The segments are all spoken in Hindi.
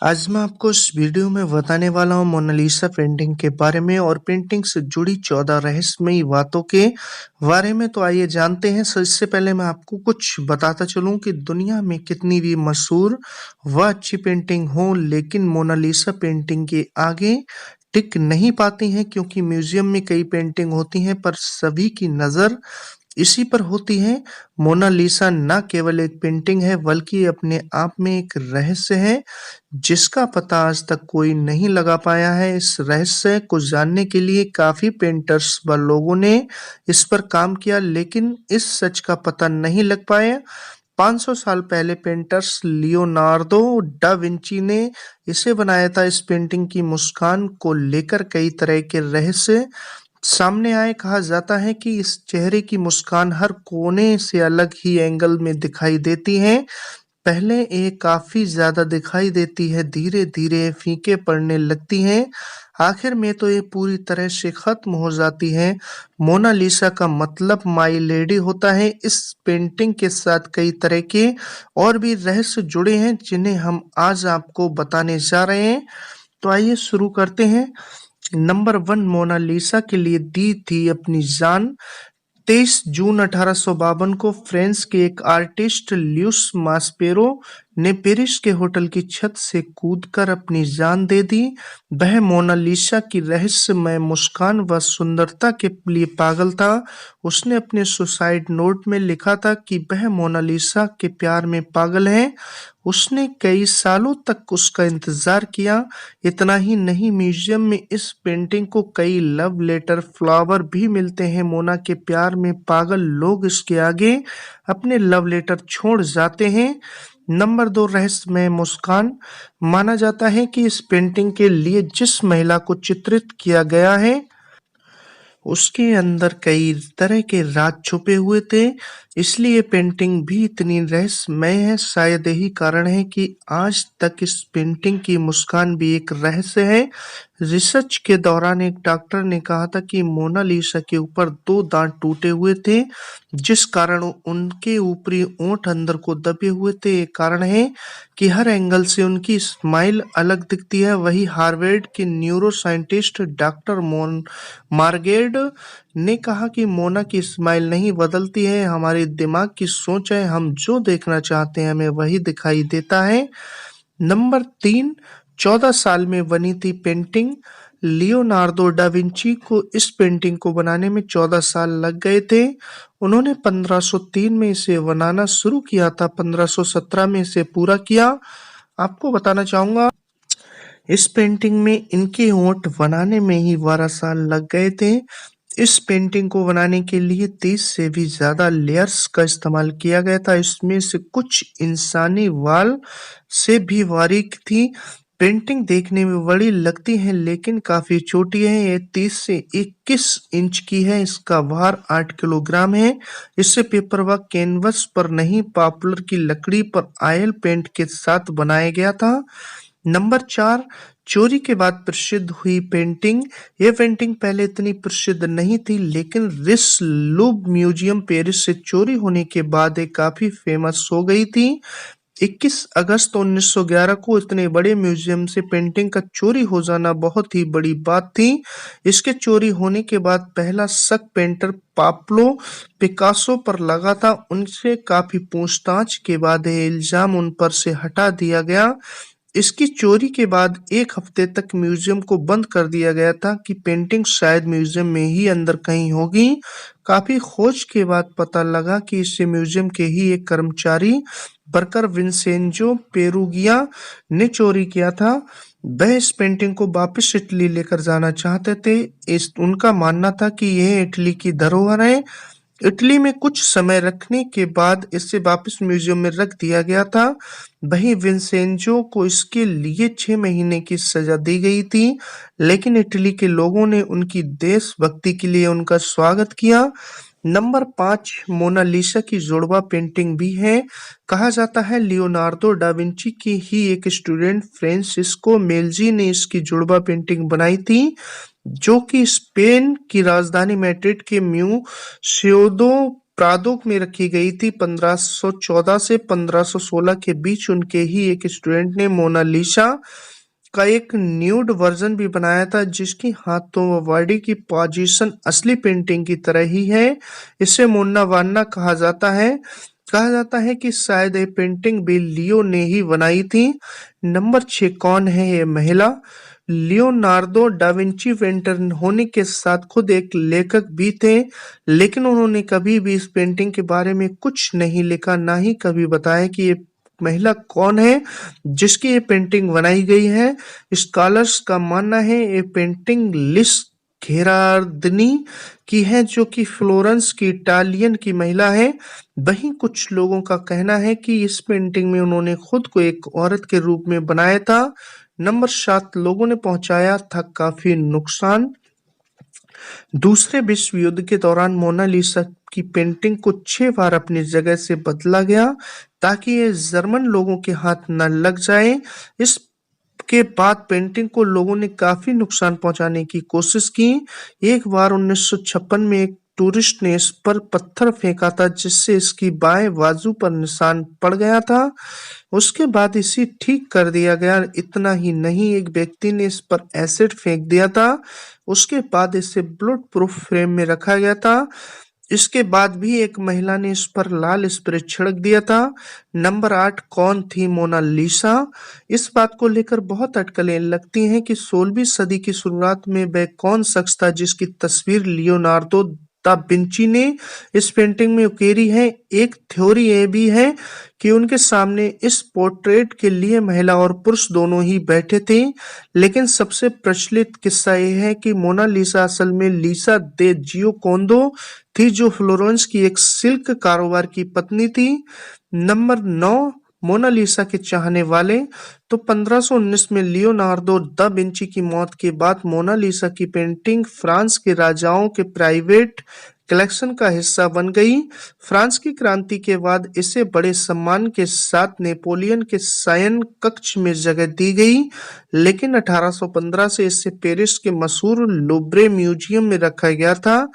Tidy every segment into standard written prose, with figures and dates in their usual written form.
आज मैं आपको इस वीडियो में बताने वाला हूँ मोनालिसा पेंटिंग के बारे में और पेंटिंग से जुड़ी 14 रहस्यमयी बातों के बारे में। तो आइए जानते हैं। इससे पहले मैं आपको कुछ बताता चलूं कि दुनिया में कितनी भी मशहूर व अच्छी पेंटिंग हो, लेकिन मोनालिसा पेंटिंग के आगे टिक नहीं पाती हैं, क्योंकि म्यूजियम में कई पेंटिंग होती हैं पर सभी की नज़र इसी पर होती है। मोनालिसा न केवल एक पेंटिंग है, बल्कि अपने आप में एक रहस्य है जिसका पता आज तक कोई नहीं लगा पाया है। इस रहस्य को जानने के लिए काफी पेंटर्स व लोगों ने इस पर काम किया, लेकिन इस सच का पता नहीं लग पाया। 500 साल पहले पेंटर्स लियोनार्दो डा विंची ने इसे बनाया था। इस पेंटिंग की मुस्कान को लेकर कई तरह के रहस्य सामने आए। कहा जाता है कि इस चेहरे की मुस्कान हर कोने से अलग ही एंगल में दिखाई देती है। पहले ये काफी ज्यादा दिखाई देती है, धीरे धीरे फीके पड़ने लगती हैं, आखिर में तो ये पूरी तरह से खत्म हो जाती है। मोनालिसा का मतलब माई लेडी होता है। इस पेंटिंग के साथ कई तरह के और भी रहस्य जुड़े हैं, जिन्हें हम आज आपको बताने जा रहे हैं। तो आइए शुरू करते हैं। नंबर 1, मोनालिसा के लिए दी थी अपनी जान। 23 जून 1852 को फ्रांस के एक आर्टिस्ट ल्यूस मास्पेरो ने पेरिस के होटल की छत से कूदकर अपनी जान दे दी। वह मोनालिसा की रहस्यमय मुस्कान व सुंदरता के लिए पागल था। उसने अपने सुसाइड नोट में लिखा था कि वह मोनालिसा के प्यार में पागल है। उसने कई सालों तक उसका इंतजार किया। इतना ही नहीं, म्यूजियम में इस पेंटिंग को कई लव लेटर फ्लावर भी मिलते हैं। मोना के प्यार में पागल लोग इसके आगे अपने लव लेटर छोड़ जाते हैं। नंबर 2, रहस्यमय मुस्कान। माना जाता है कि इस पेंटिंग के लिए जिस महिला को चित्रित किया गया है, उसके अंदर कई तरह के राज छुपे हुए थे, इसलिए पेंटिंग भी इतनी रहस्यमय है। शायद यही कारण है कि आज तक इस पेंटिंग की मुस्कान भी एक रहस्य है। रिसर्च के दौरान एक डॉक्टर ने कहा था कि मोनालिसा के ऊपर 2 दांत टूटे हुए थे, जिस कारण उनके ऊपरी ओंठ अंदर को दबे हुए थे। ये कारण है कि हर एंगल से उनकी स्माइल अलग दिखती है। वही हार्वर्ड के न्यूरो साइंटिस्ट डॉक्टर मोन मार्गेड ने कहा कि मोना की स्माइल नहीं बदलती है, हमारे दिमाग की सोच है। हम जो देखना चाहते हैं हमें वही दिखाई देता है। नंबर 3, 14 साल में बनी थी पेंटिंग। लियोनार्दो डा विंची को इस पेंटिंग को बनाने में 14 साल लग गए थे। उन्होंने 1503 में इसे बनाना शुरू किया था, 1517 में इसे पूरा किया। आपको बताना चाहूंगा, इस पेंटिंग में इनके होंठ बनाने में ही 12 साल लग गए थे। इस पेंटिंग को बनाने के लिए 30 से भी ज्यादा लेयर्स का इस्तेमाल किया गया था। इसमें से कुछ इंसानी वाल से भी बारीक थी। पेंटिंग देखने में बड़ी लगती है, लेकिन काफी छोटी है। ये 30 से 21 इंच की है। इसका भार 8 किलोग्राम है। इसे पेपर व कैनवस पर नहीं, पॉपुलर की लकड़ी पर ऑयल पेंट के साथ बनाया गया था। नंबर 4, चोरी के बाद प्रसिद्ध हुई पेंटिंग। ये पेंटिंग पहले इतनी प्रसिद्ध नहीं थी, लेकिन रिस लूव म्यूजियम पेरिस से चोरी होने के बाद ये काफी फेमस हो गई थी। 21 अगस्त 1911 को इतने बड़े म्यूजियम से पेंटिंग का चोरी हो जाना बहुत ही बड़ी बात थी। इसके चोरी होने के बाद पहला शक पेंटर पाब्लो पिकासो पर लगा था। उनसे काफी पूछताछ के बाद यह इल्जाम उन पर से हटा दिया गया। इसकी चोरी के बाद 1 हफ्ते तक म्यूजियम को बंद कर दिया गया था कि पेंटिंग शायद म्यूजियम में ही अंदर कहीं होगी। काफी खोज के बाद पता लगा कि इसे म्यूजियम के ही एक कर्मचारी वर्कर विंसेंजो पेरुगिया ने चोरी किया था। वह इस पेंटिंग को वापस इटली लेकर जाना चाहते थे। उनका मानना था कि यह इटली की धरोहर है। इटली में कुछ समय रखने के बाद इसे वापस म्यूजियम में रख दिया गया था। वहीं विंसेंजो को इसके लिए 6 महीने की सजा दी गई थी, लेकिन इटली के लोगों ने उनकी देशभक्ति के लिए उनका स्वागत किया। नंबर 5, मोनालिसा की जुड़वा पेंटिंग भी है। कहा जाता है लियोनार्दो डा विंची की ही एक स्टूडेंट फ्रांसिस्को मेल्जी ने इसकी जुड़वा पेंटिंग बनाई थी, जो कि स्पेन की राजधानी मैड्रिड के म्यूसियोदो प्रादो में रखी गई थी 1514 से 1516 के बीच। उनके ही एक स्टूडेंट ने मोनालिसा का एक न्यूड वर्जन भी बनाया था, जिसकी हाथों व बॉडी की पोजीशन असली पेंटिंग की तरह ही है। इसे मोना वान्ना कहा जाता है कि शायद ये पेंटिंग भी लियो ने ही बनाई थी। नंबर 6, कौन है ये महिला? लियोनार्दो डा विंची पेंटर होने के साथ खुद एक लेखक भी थे, लेकिन उन्होंने कभी भी इस पेंटिंग के बारे में कुछ नहीं लिखा, ना ही कभी बताया कि ये महिला कौन है जिसकी ये पेंटिंग बनाई गई है। स्कॉलर्स का मानना है ये पेंटिंग लिस घेरार्दिनी की है, जो कि फ्लोरेंस की इटालियन की महिला है। वहीं कुछ लोगों का कहना है कि इस पेंटिंग में उन्होंने खुद को एक औरत के रूप में बनाया था। नंबर 7, लोगों ने पहुंचाया था काफी नुकसान। दूसरे विश्व युद्ध के दौरान मोनालिसा की पेंटिंग को 6 बार अपनी जगह से बदला गया ताकि ये जर्मन लोगों के हाथ न लग जाए। इसके बाद पेंटिंग को लोगों ने काफी नुकसान पहुंचाने की कोशिश की। एक बार 1956 में एक टूरिस्ट ने इस पर पत्थर फेंका था, जिससे इसकी बाएं बाजू पर निशान पड़ गया था। उसके बाद इसे ठीक कर दिया गया। इतना ही नहीं, एक व्यक्ति ने इस पर एसिड फेंक दिया था। उसके बाद इसे बुलेट प्रूफ फ्रेम में रखा गया था। इसके बाद भी एक महिला ने इस पर लाल स्प्रे छिड़क दिया था। नंबर 8, कौन थी मोनालिसा? इस बात को लेकर बहुत अटकलें लगती हैं कि 16वीं सदी की शुरुआत में वह कौन शख्स था जिसकी तस्वीर लियोनार्दो दा विंची ने इस पेंटिंग में उकेरी है। एक थ्योरी ये भी है कि उनके सामने इस पोर्ट्रेट के लिए महिला और पुरुष दोनों ही बैठे थे, लेकिन सबसे प्रचलित किस्सा यह है कि मोनालिसा असल में लिसा दे जियोकोंदो थी, जो फ्लोरेंस की एक सिल्क कारोबार की पत्नी थी। नंबर 9, मोनालिसा के चाहने वाले। तो 1519 में लियोनार्दो दा विंची की मौत के बाद मोनालिसा की पेंटिंग फ्रांस के राजाओं के प्राइवेट कलेक्शन का हिस्सा बन गई। फ्रांस की क्रांति के बाद इसे बड़े सम्मान के साथ नेपोलियन के शयन कक्ष में जगह दी गई, लेकिन 1815 से इसे पेरिस के मशहूर लूव्रे म्यूजियम में रखा गया था,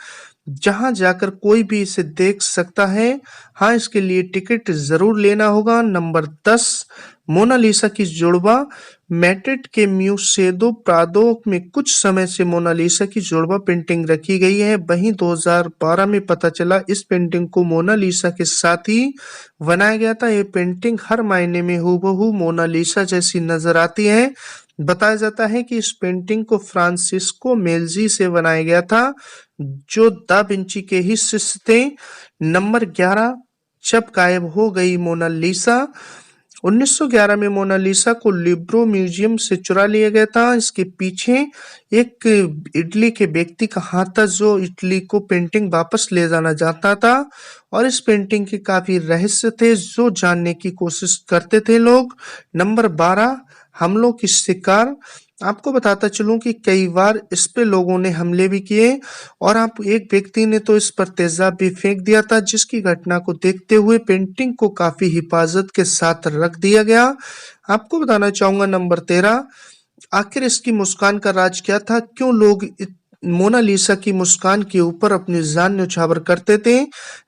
जहां जाकर कोई भी इसे देख सकता है। हाँ, इसके लिए टिकट जरूर लेना होगा। नंबर 10, मोनालिसा की जुड़वा। मैड्रिड के म्यूसेदो प्रादो में कुछ समय से मोनालिसा की जुड़वा पेंटिंग रखी गई है। वहीं 2012 में पता चला इस पेंटिंग को मोनालिसा के साथ ही बनाया गया था। ये पेंटिंग हर मायने में हूबहू मोनालिसा जैसी नजर आती है। बताया जाता है कि इस पेंटिंग को फ्रांसिस्को मेल्जी से बनाया गया था, जो दा विंची के ही शिष्य थे। नंबर 11, जब गायब हो गई मोनालिसा। 1911 में मोनालिसा को लूव्रे म्यूजियम से चुरा लिया गया था। इसके पीछे एक इटली के व्यक्ति का हाथ था, जो इटली को पेंटिंग वापस ले जाना चाहता था, और इस पेंटिंग के काफी रहस्य थे जो जानने की कोशिश करते थे लोग। नंबर 12, हमलों की शिकार। आपको बताता चलूं कि कई बार इस पे लोगों ने हमले भी किए, और एक व्यक्ति ने तो इस पर तेजाब भी फेंक दिया था, जिसकी घटना को देखते हुए पेंटिंग को काफी हिफाजत के साथ रख दिया गया। आपको बताना चाहूंगा नंबर 13, आखिर इसकी मुस्कान का राज क्या था? क्यों लोग मोनालिसा की मुस्कान के ऊपर अपनी जान न्यौछावर करते थे?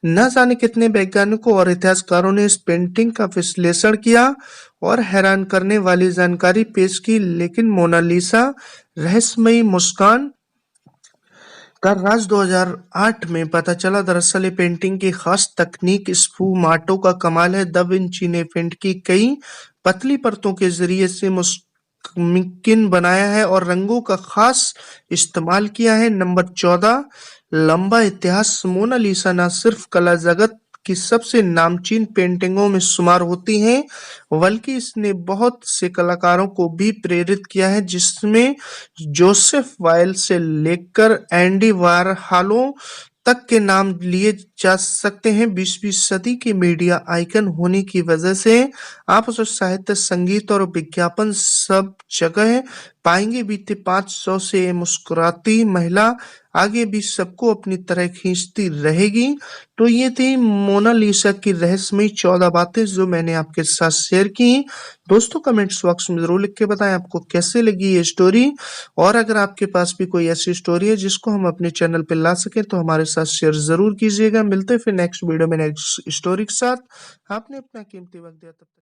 न जाने कितने वैज्ञानिकों और इतिहासकारों ने इस पेंटिंग का विश्लेषण किया और हैरान करने वाली जानकारी पेश की, लेकिन मोनालिसा रहस्यमयी मुस्कान का राज 2008 में पता चला। दरअसल ये पेंटिंग की खास तकनीक स्फूमाटो का कमाल है। दा विंची ने पेंट की कई पतली परतों के जरिए से मुमकिन बनाया है और रंगों का खास इस्तेमाल किया है। नंबर 14, लंबा इतिहास। मोनालिसा न सिर्फ कला जगत की सबसे नामचीन पेंटिंगों में शुमार होती हैं, बल्कि इसने बहुत से कलाकारों को भी प्रेरित किया है, जिसमें जोसेफ वाइल से लेकर एंडी वारहोल तक के नाम लिए जा सकते हैं। 20वीं सदी की मीडिया आइकन होने की वजह से आप उसे साहित्य, संगीत और विज्ञापन सब जगह पाएंगे। बीते 500 से ये मुस्कुराती महिला आगे भी सबको अपनी तरह खींचती रहेगी। तो ये थी मोनालिसा की रहस्यमयी 14 बातें जो मैंने आपके साथ शेयर की। दोस्तों, कमेंट्स बॉक्स में जरूर लिख के बताएं आपको कैसे लगी ये स्टोरी, और अगर आपके पास भी कोई ऐसी स्टोरी है जिसको हम अपने चैनल पे ला सकें तो हमारे साथ शेयर जरूर कीजिएगा। मिलते हैं फिर नेक्स्ट वीडियो में नेक्स्ट स्टोरी के साथ। आपने अपना कीमती वक़्त दिया, तब तक